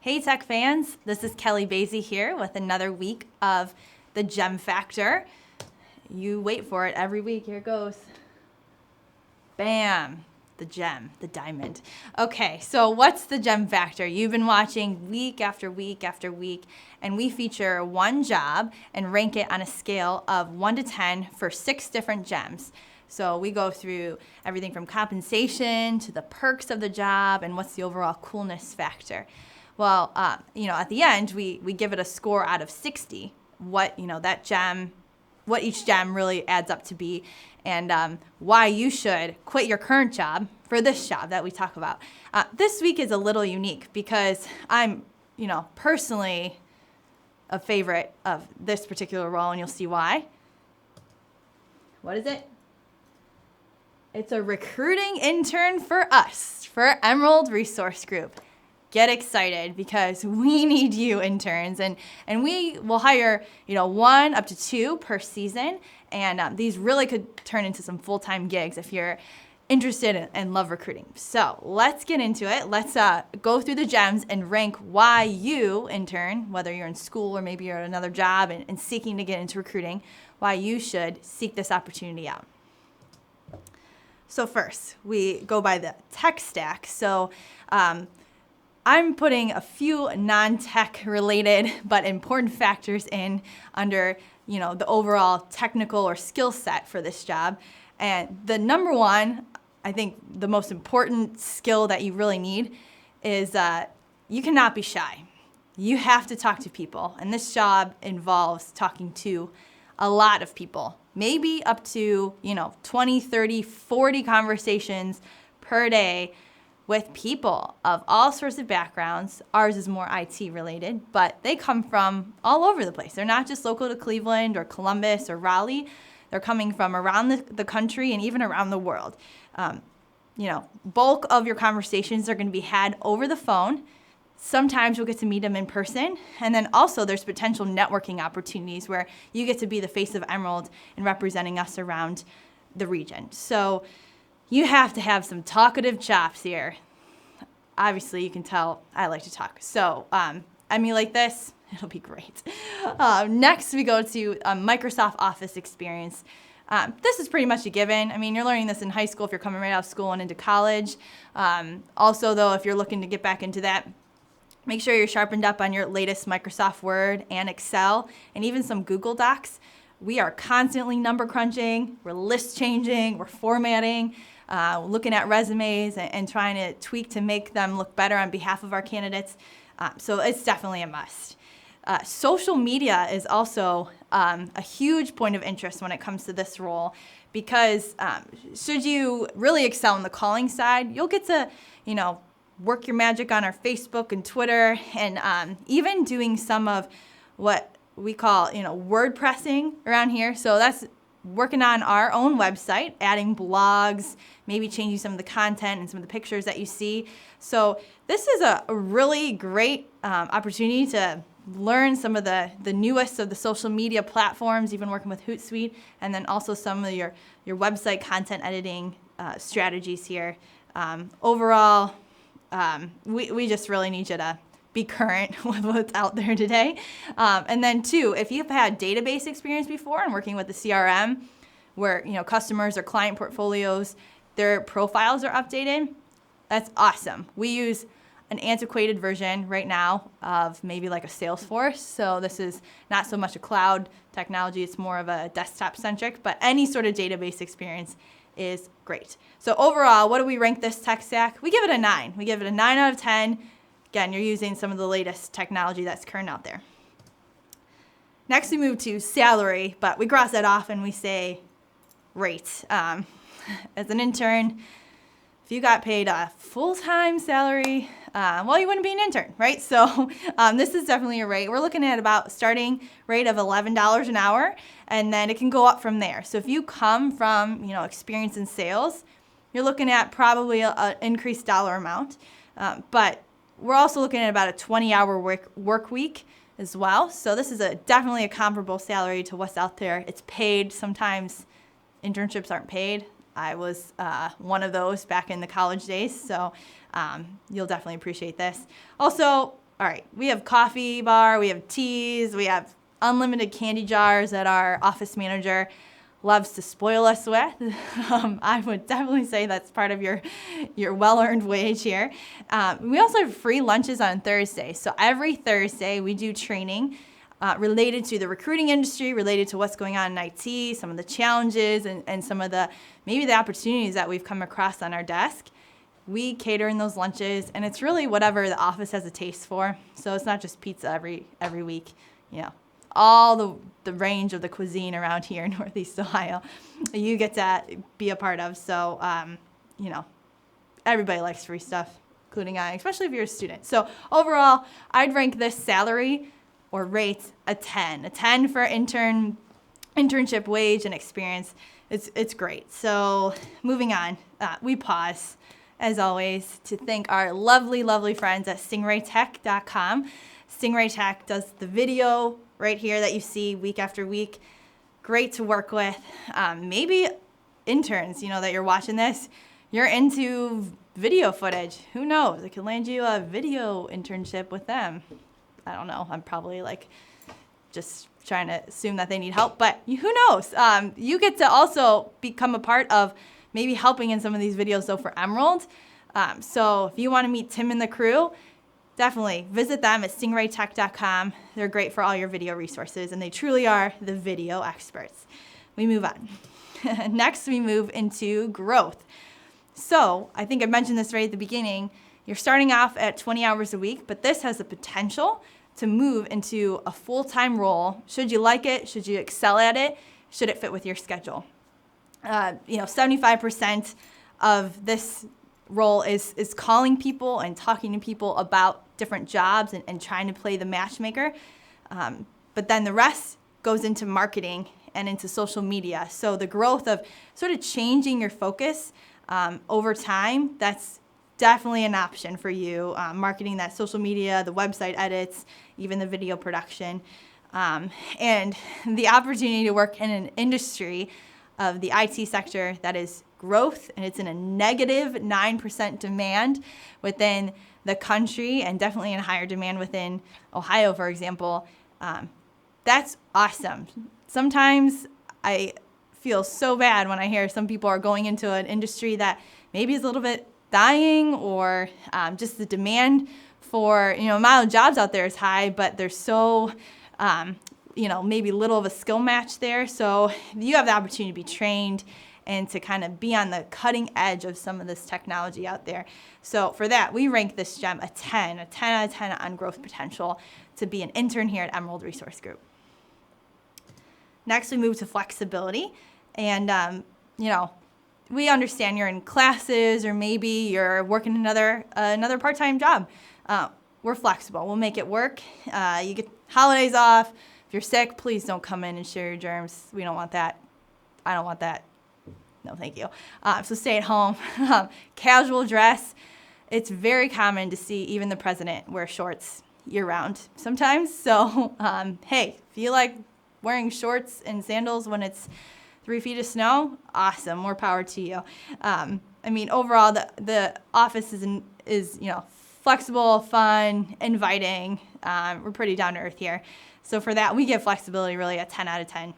Hey Tech fans, this is Kelly Basie here with another week of the Gem Factor. You wait for it every week, here it goes. Bam, the gem, the diamond. Okay, so what's the Gem Factor? You've been watching week after week after week, and we feature one job and rank it on a scale of 1 to 10 for 6 different gems. So we go through everything from compensation to the perks of the job and what's the overall coolness factor. Well, at the end, we give it a score out of 60, what each gem really adds up to be, and why you should quit your current job for this job that we talk about. This week is a little unique because I'm, personally a favorite of this particular role, and you'll see why. What is it? It's a recruiting intern for us, for Emerald Resource Group. Get excited because we need you interns, and we will hire 1 up to 2 per season, and these really could turn into some full-time gigs if you're interested and love recruiting. So let's get into it. Let's go through the gems and rank why you intern, whether you're in school or maybe you're at another job and seeking to get into recruiting, why you should seek this opportunity out. So first, we go by the tech stack. So I'm putting a few non-tech related but important factors in under, the overall technical or skill set for this job. And the number one, I think the most important skill that you really need is you cannot be shy. You have to talk to people. And this job involves talking to a lot of people, maybe up to, 20, 30, 40 conversations per day with people of all sorts of backgrounds. Ours is more IT related, but they come from all over the place. They're not just local to Cleveland or Columbus or Raleigh. They're coming from around the country and even around the world. Bulk of your conversations are going to be had over the phone. Sometimes you'll get to meet them in person. And then also there's potential networking opportunities where you get to be the face of Emerald and representing us around the region. So you have to have some talkative chops here. Obviously, you can tell I like to talk. So emulate this. It'll be great. Next, we go to Microsoft Office experience. This is pretty much a given. I mean, you're learning this in high school if you're coming right out of school and into college. Also, though, if you're looking to get back into that, make sure you're sharpened up on your latest Microsoft Word and Excel and even some Google Docs. We are constantly number crunching. We're list changing. We're formatting. Looking at resumes and trying to tweak to make them look better on behalf of our candidates. So it's definitely a must. Social media is also a huge point of interest when it comes to this role because should you really excel on the calling side, you'll get to, work your magic on our Facebook and Twitter and even doing some of what we call, word pressing around here. So that's working on our own website, adding blogs, maybe changing some of the content and some of the pictures that you see. So this is a really great opportunity to learn some of the newest of the social media platforms, even working with Hootsuite, and then also some of your website content editing strategies here. Overall, we just really need you to be current with what's out there today. And then 2, if you've had database experience before and working with the CRM where, customers or client portfolios, their profiles are updated, that's awesome. We use an antiquated version right now of maybe like a Salesforce. So this is not so much a cloud technology, it's more of a desktop centric, but any sort of database experience is great. So overall, what do we rank this tech stack? We give it a 9. We give it a 9 out of 10. Again, you're using some of the latest technology that's current out there. Next, we move to salary, but we cross that off and we say rate. As an intern, if you got paid a full-time salary, you wouldn't be an intern, right? So this is definitely a rate. We're looking at about starting rate of $11 an hour, and then it can go up from there. So if you come from, experience in sales, you're looking at probably an increased dollar amount, but we're also looking at about a 20-hour work week as well. So this is definitely a comparable salary to what's out there. It's paid. Sometimes internships aren't paid. I was one of those back in the college days, so you'll definitely appreciate this. Also, All right, we have coffee bar, we have teas, we have unlimited candy jars that our office manager loves to spoil us with. I would definitely say that's part of your well-earned wage here. We also have free lunches on Thursday. So every Thursday we do training related to the recruiting industry, related to what's going on in IT, some of the challenges and some of the maybe the opportunities that we've come across on our desk. We cater in those lunches, and it's really whatever the office has a taste for. So it's not just pizza every week, all the range of the cuisine around here in Northeast Ohio, you get to be a part of. So, everybody likes free stuff, including I, especially if you're a student. So overall, I'd rank this salary or rate a 10. A 10 for internship wage and experience. It's great. So moving on, we pause, as always, to thank our lovely, lovely friends at stingraytech.com. Stingray Tech does the video right here that you see week after week. Great to work with. Maybe interns, that you're watching this, you're into video footage. Who knows? It could land you a video internship with them. I don't know. I'm probably just trying to assume that they need help, but who knows? You get to also become a part of maybe helping in some of these videos though for Emerald. So if you want to meet Tim and the crew, definitely visit them at stingraytech.com. They're great for all your video resources, and they truly are the video experts. We move on. Next, we move into growth. So I think I mentioned this right at the beginning. You're starting off at 20 hours a week, but this has the potential to move into a full-time role. Should you like it? Should you excel at it? Should it fit with your schedule? 75% of this role is calling people and talking to people about different jobs and trying to play the matchmaker. But then the rest goes into marketing and into social media. So the growth of sort of changing your focus over time, that's definitely an option for you. Marketing that social media, the website edits, even the video production. And the opportunity to work in an industry of the IT sector that is growth, and it's in a negative 9% demand within the country, and definitely in higher demand within Ohio, for example. That's awesome. Sometimes I feel so bad when I hear some people are going into an industry that maybe is a little bit dying, or just the demand for, amount of jobs out there is high, but there's so maybe little of a skill match there. So you have the opportunity to be trained and to kind of be on the cutting edge of some of this technology out there. So for that, we rank this gem a 10 out of 10 on growth potential to be an intern here at Emerald Resource Group. Next, we move to flexibility. And, we understand you're in classes, or maybe you're working another part-time job. We're flexible. We'll make it work. You get holidays off. If you're sick, please don't come in and share your germs. We don't want that. I don't want that. No, thank you. So stay at home. Casual dress. It's very common to see even the president wear shorts year-round sometimes. So, hey, if you like wearing shorts and sandals when it's 3 feet of snow, awesome. More power to you. Overall, the office is flexible, fun, inviting. We're pretty down to earth here. So for that, we give flexibility really a 10 out of 10.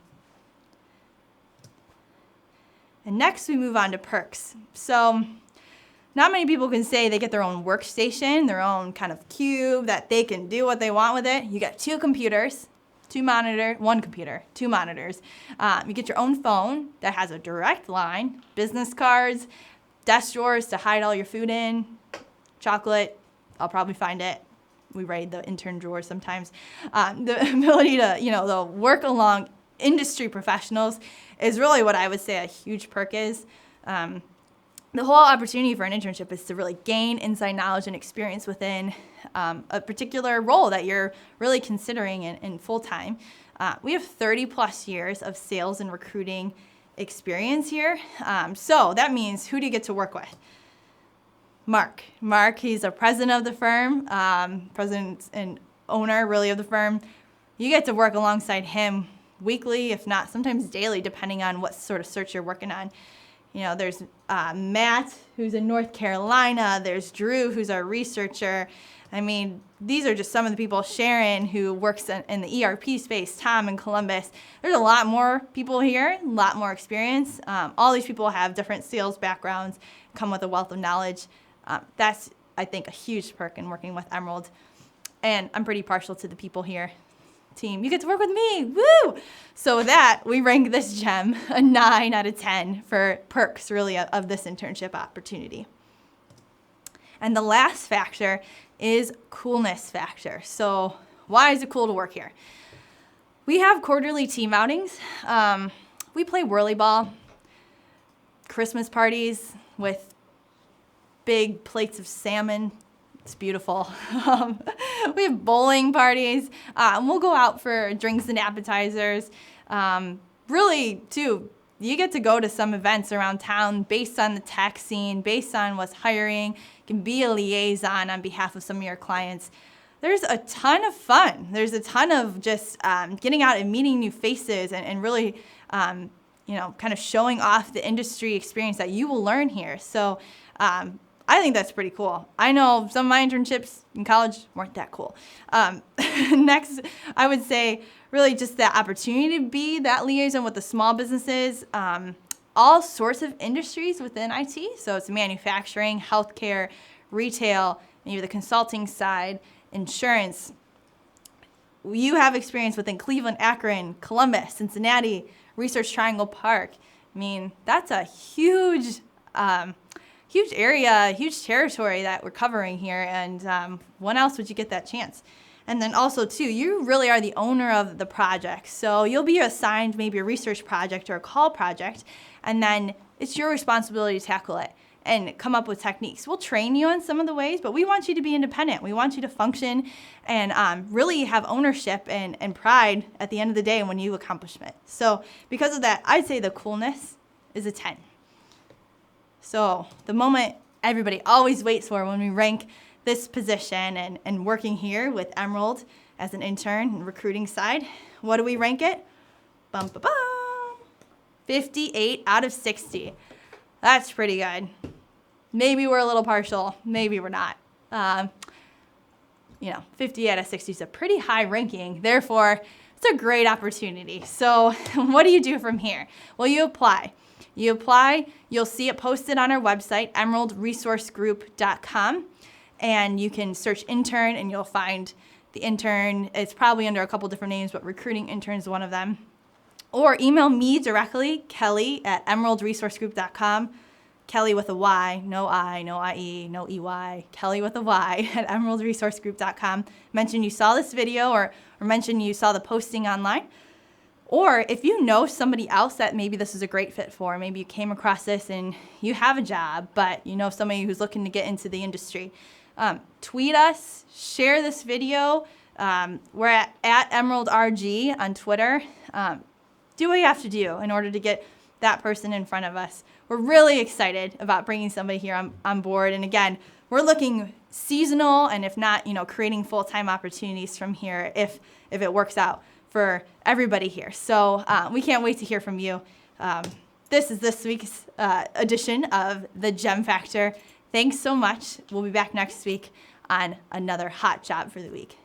And next, we move on to perks. So not many people can say they get their own workstation, their own kind of cube, that they can do what they want with it. You get 2 computers, 1 computer, 2 monitors. You get your own phone that has a direct line, business cards, desk drawers to hide all your food in, chocolate. I'll probably find it. We raid the intern drawers sometimes. The ability to, work along industry professionals is really what I would say a huge perk is. The whole opportunity for an internship is to really gain inside knowledge and experience within a particular role that you're really considering in full-time. We have 30 plus years of sales and recruiting experience here. So that means, who do you get to work with? Mark, he's a president of the firm, president and owner really of the firm. You get to work alongside him weekly, if not sometimes daily, depending on what sort of search you're working on. There's Matt, who's in North Carolina. There's Drew, who's our researcher. I mean, these are just some of the people. Sharon, who works in the ERP space, Tom in Columbus. There's a lot more people here, a lot more experience. All these people have different sales backgrounds, come with a wealth of knowledge. That's, I think, a huge perk in working with Emerald. And I'm pretty partial to the people here. Team, you get to work with me, woo! So with that, we rank this gem a 9 out of 10 for perks, really, of this internship opportunity. And the last factor is coolness factor. So why is it cool to work here? We have quarterly team outings. We play whirly ball, Christmas parties with big plates of salmon. It's beautiful. We have bowling parties. We'll go out for drinks and appetizers. Really, too, you get to go to some events around town based on the tech scene, based on what's hiring. You can be a liaison on behalf of some of your clients. There's a ton of fun. There's a ton of just getting out and meeting new faces and really, kind of showing off the industry experience that you will learn here. So I think that's pretty cool. I know some of my internships in college weren't that cool. Next, I would say really just the opportunity to be that liaison with the small businesses, all sorts of industries within IT. So it's manufacturing, healthcare, retail, maybe the consulting side, insurance. You have experience within Cleveland, Akron, Columbus, Cincinnati, Research Triangle Park. I mean, that's a huge area, huge territory that we're covering here. And when else would you get that chance? And then also, too, you really are the owner of the project. So you'll be assigned maybe a research project or a call project, and then it's your responsibility to tackle it and come up with techniques. We'll train you on some of the ways, but we want you to be independent. We want you to function and really have ownership and pride at the end of the day when you accomplish it. So because of that, I'd say the coolness is a 10. So the moment everybody always waits for when we rank this position and working here with Emerald as an intern and recruiting side, what do we rank it? Bum, bum, bum. 58 out of 60. That's pretty good. Maybe we're a little partial. Maybe we're not. 50 out of 60 is a pretty high ranking. Therefore, it's a great opportunity. So what do you do from here? Well, you apply. You'll see it posted on our website, emeraldresourcegroup.com, and you can search intern and you'll find the intern. It's probably under a couple different names, but recruiting intern is one of them. Or email me directly, Kelly at emeraldresourcegroup.com. Kelly with a Y, no I, no IE, no EY, Kelly with a Y at emeraldresourcegroup.com. Mention you saw this video or mention you saw the posting online. Or if you know somebody else that maybe this is a great fit for, maybe you came across this and you have a job, but you know somebody who's looking to get into the industry, tweet us, share this video. We're at EmeraldRG on Twitter. Do what you have to do in order to get that person in front of us. We're really excited about bringing somebody here on board. And again, we're looking seasonal and if not, creating full-time opportunities from here if it works out for everybody here. So we can't wait to hear from you. This is this week's edition of the Gem Factor. Thanks so much. We'll be back next week on another hot job for the week.